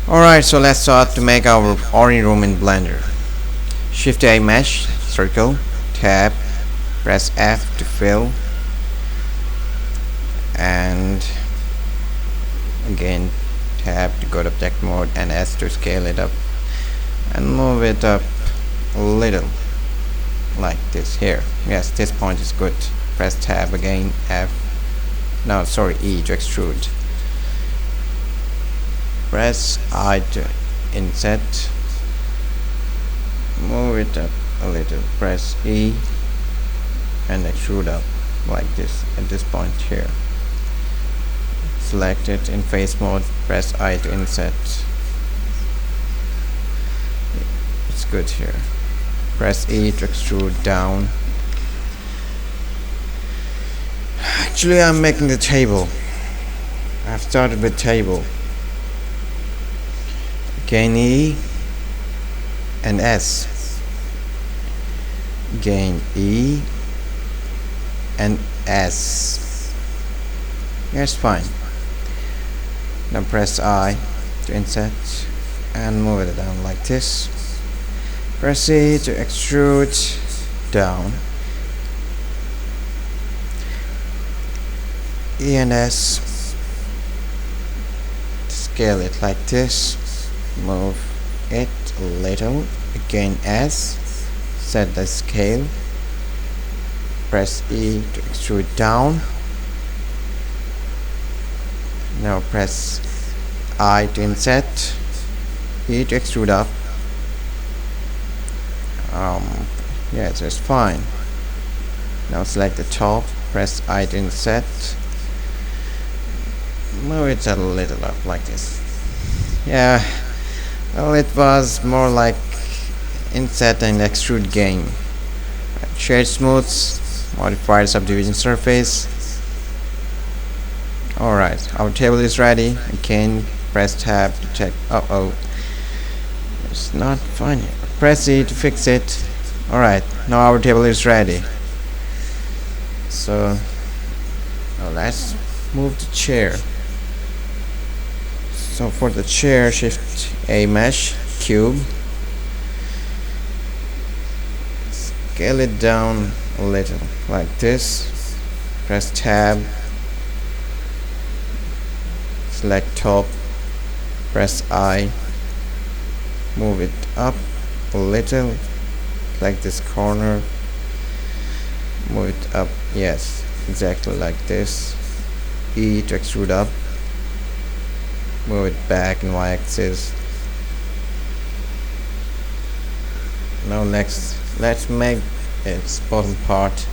Alright, so let's start to make our Ori room in Blender. Shift A mesh, circle, tab, press F to fill, and again tab to go to object mode and S to scale it up and move it up a little like this here. Yes, this point is good. Press tab again, F, no sorry, E to extrude. Press I to inset, move it up a little, press E and extrude up like this at this point here. Select it in face mode, press I to inset. It's good here. Press E to extrude down. Actually, I'm making the table. I've started with table. Gain E and S. Gain E and S. Yes, fine. Now press I to inset and move it down like this. Press E to extrude down. E and S. Scale it like this. Move it a little. Again S. Set the scale. Press E to extrude down. Now press I to inset, E to extrude up. Yes, it's fine. Now select the top, press I to inset, move it a little up like this. Yeah, well, it was more like inset and extrude game. Shade smooths, modified subdivision surface. Alright, our table is ready. Again, press tab to check. It's not fine here. Press E to fix it. Alright, now our table is ready. So now let's move the chair. So for the chair, shift A mesh, cube. Scale it down a little like this. Press tab. Select top, press I, move it up a little, like this corner, move it up, yes, exactly like this. E to extrude up, move it back in y-axis. Now next, let's make its bottom part.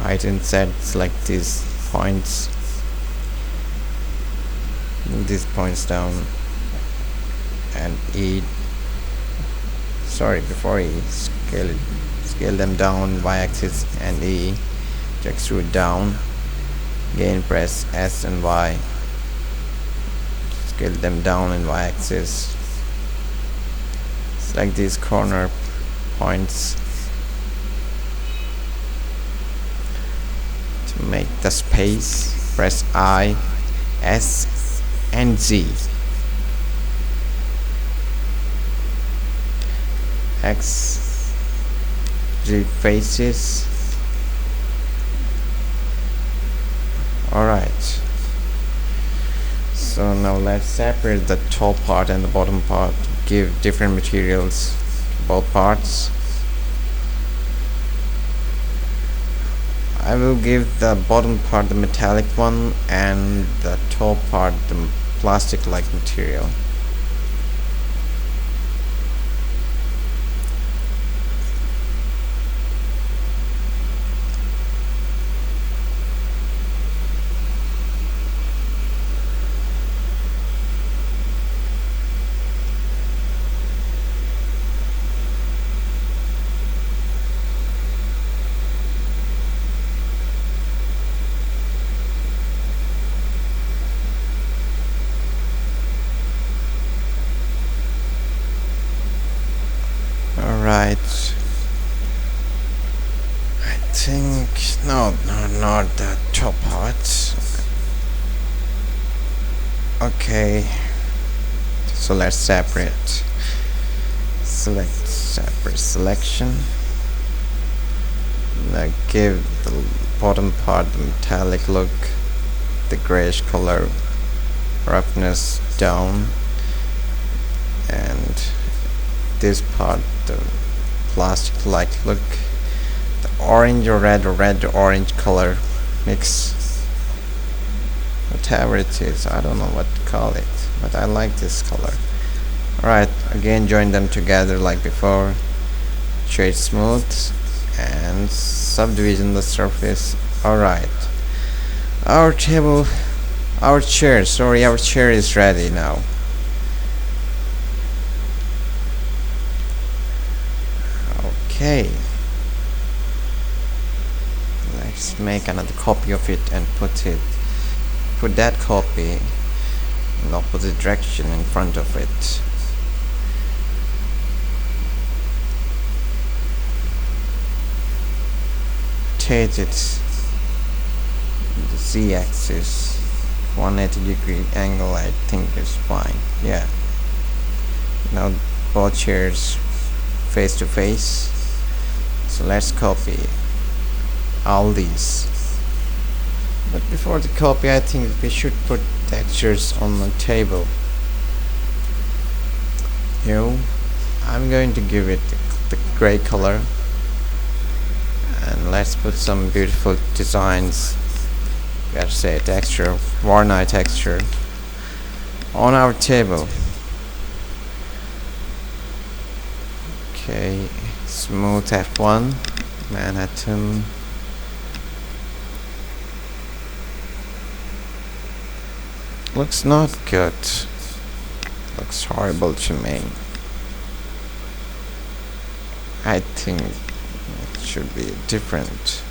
I inset, select these points. Move these points down and before E, scale them down y-axis and E to extrude down. Again press S and Y, scale them down in y-axis. Select these corner points to make the space. Press I, S and Z. X, Z faces. Alright. So now let's separate the top part and the bottom part. Give different materials to both parts. I will give the bottom part the metallic one and the top part the plastic like material. Alright, I think no, not the top part. Okay, So let's separate. Select separate selection. Now give the bottom part the metallic look, the grayish color, roughness down, and this part the plastic like look, the orange or red orange color mix, whatever it is, I don't know what to call it, but I like this color. Alright, again join them together like before, shade smooth and subdivision the surface. Alright, our chair is ready now. Okay, let's make another copy of it and put that copy in the opposite direction in front of it. Rotate it in the z-axis 180-degree angle. I think is fine. Yeah, now both chairs face to face, so let's copy all these. But before the copy, I think we should put textures on the table. I'm going to give it the gray color, and let's put some beautiful designs, gotta say texture, Varnite texture on our table. Okay, smooth F1, Manhattan. Looks not good. Looks horrible to me. I think it should be different.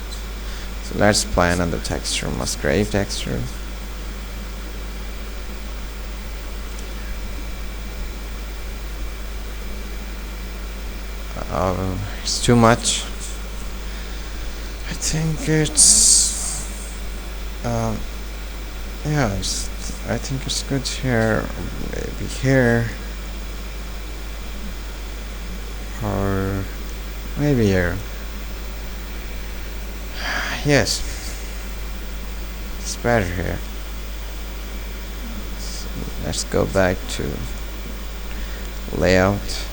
So let's apply another texture, Musgrave texture. It's too much. I think it's yeah, I think it's good here, maybe here, or maybe here. Yes, it's better here. So let's go back to layout,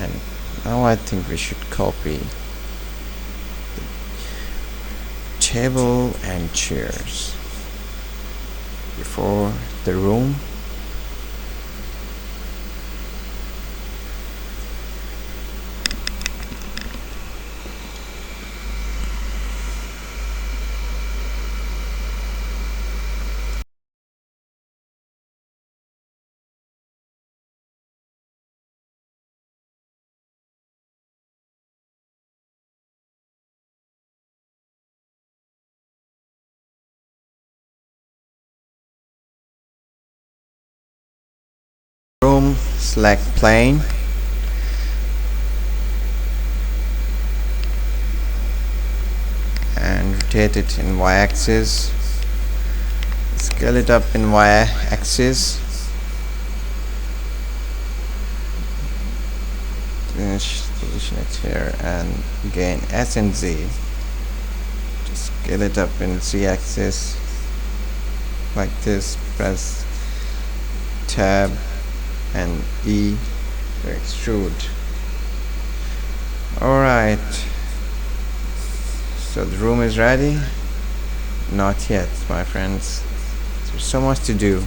and now I think we should copy the table and chairs before the room. Select plane, and rotate it in y-axis, scale it up in y-axis, position it here, and again S and Z, just scale it up in z-axis like this, press tab and E to extrude. Alright, so the room is ready? Not yet, my friends. There's so much to do.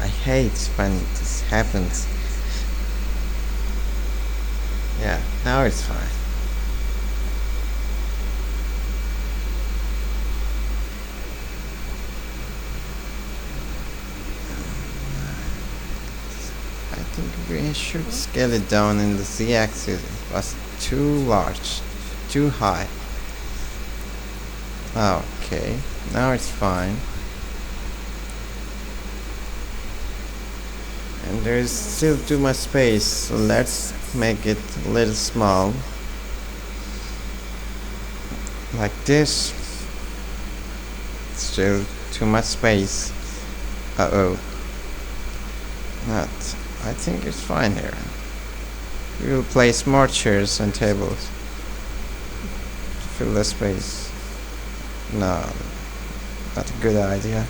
I hate when this happens. Yeah, now it's fine. I think we should scale it down in the z-axis. It was too large, too high. Okay, now it's fine. And there is still too much space, so let's make it a little small, like this. Still too much space. Uh-oh. Not. I think it's fine here. We will place more chairs and tables to fill the space. No, not a good idea.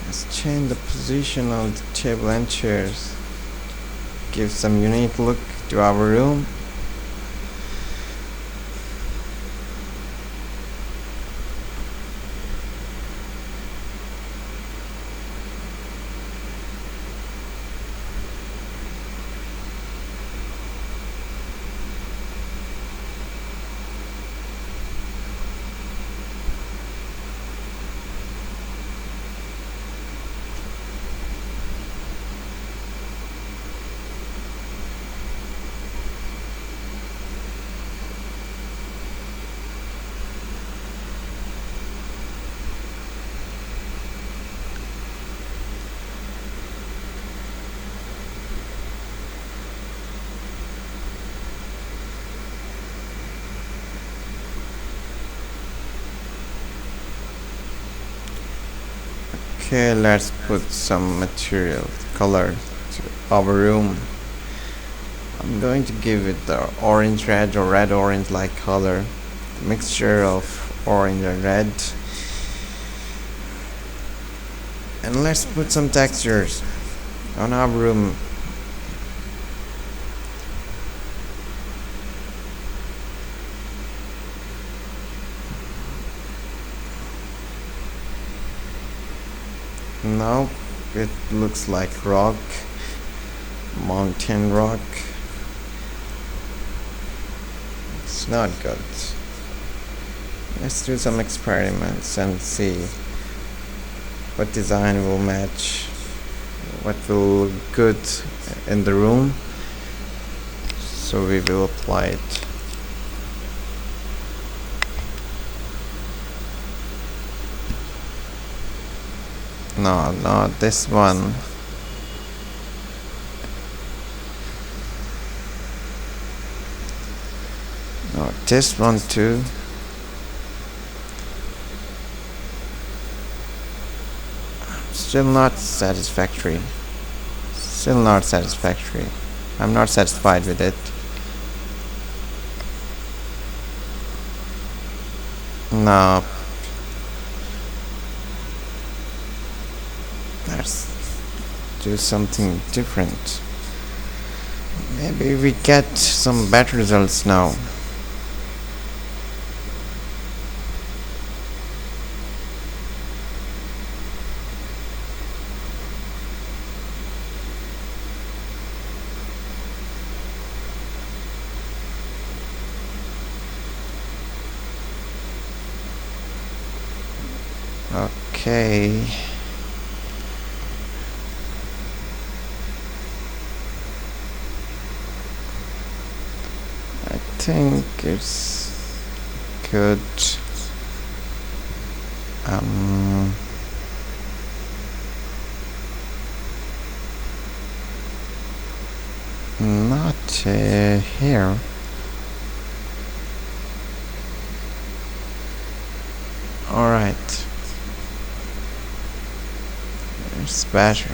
Let's change the position of the table and chairs. Give some unique look to our room. Okay, let's put some material, color to our room. I'm going to give it the orange red or red orange like color. Mixture of orange and red. And let's put some textures on our room. Now it looks like rock, mountain rock. It's not good. Let's do some experiments and see what design will match, what will look good in the room. So we will apply it. No, not this one. No, this one too. Still not satisfactory. Still not satisfactory. I'm not satisfied with it. No. Let's do something different. Maybe we get some better results now. Okay. I think it's good. Not here. All right. It's better.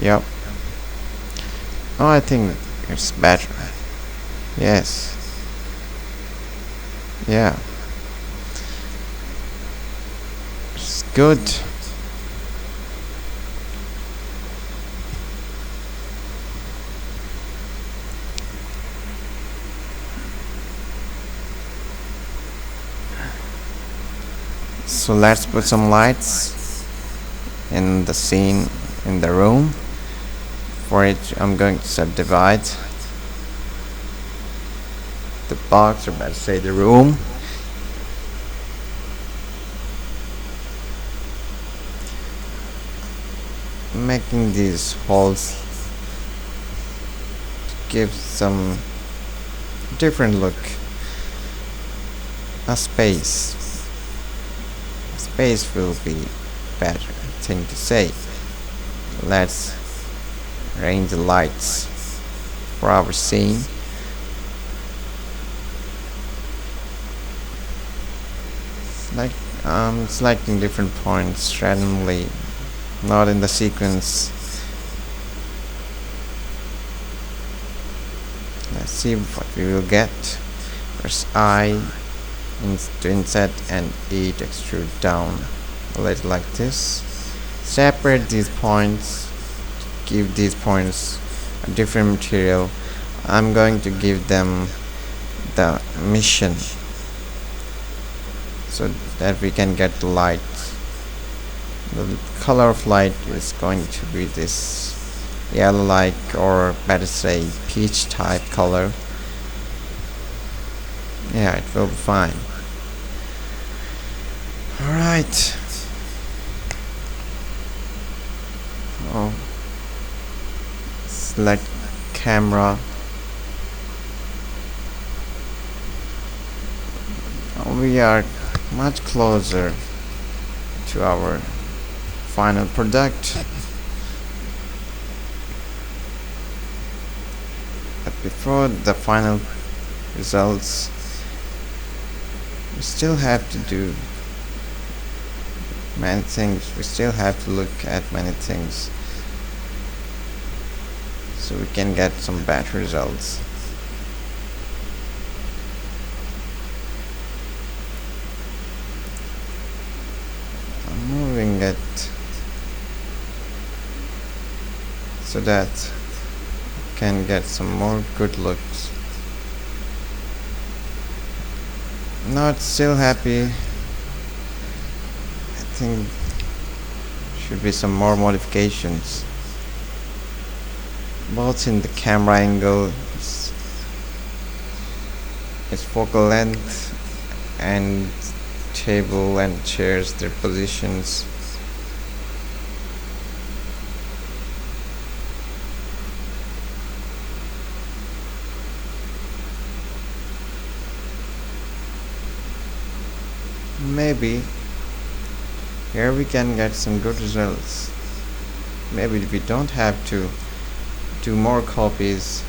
Yep. Oh, I think it's better. Yes. Yeah. It's good. So let's put some lights in the scene in the room. For it, I'm going to subdivide the box, or better say the room. Making these holes to give some different look. A space. Space will be better thing to say. Let's arrange the lights for our scene. like selecting different points randomly, not in the sequence. Let's see what we will get. Press I to insert and E to extrude down a little like this. Separate these points, give these points a different material. I'm going to give them the mission so that we can get the light. The color of light is going to be this yellow like, or better say peach type color. Yeah, it will be fine. Alright. Select camera. We are much closer to our final product. But before the final results, we still have to do many things. We still have to look at many things so we can get some better results. I'm moving it so that we can get some more good looks. Not still happy. I think should be some more modifications, both in the camera angle, its focal length, and table and chairs, their positions. Maybe here we can get some good results. Maybe we don't have to do more copies.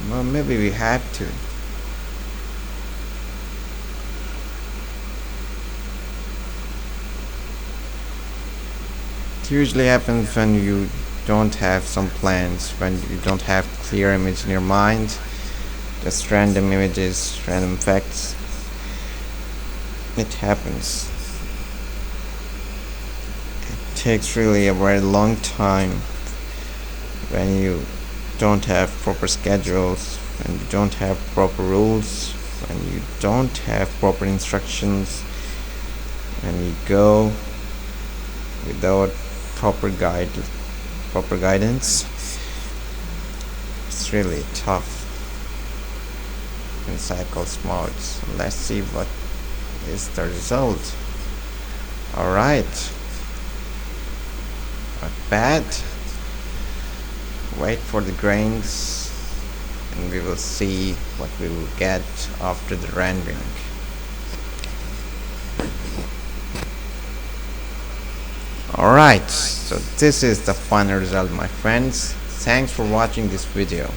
Well, maybe we have to. It usually happens when you don't have some plans, when you don't have clear image in your mind, just random images, random facts. It happens. It takes really a very long time when you don't have proper schedules, when you don't have proper rules, when you don't have proper instructions, when you go without proper guidance. It's really tough in cycles modes. Let's see what is the result. Alright, not bad. Wait for the grains and we will see what we will get after the rendering. Alright, so this is the final result, my friends. Thanks for watching this video.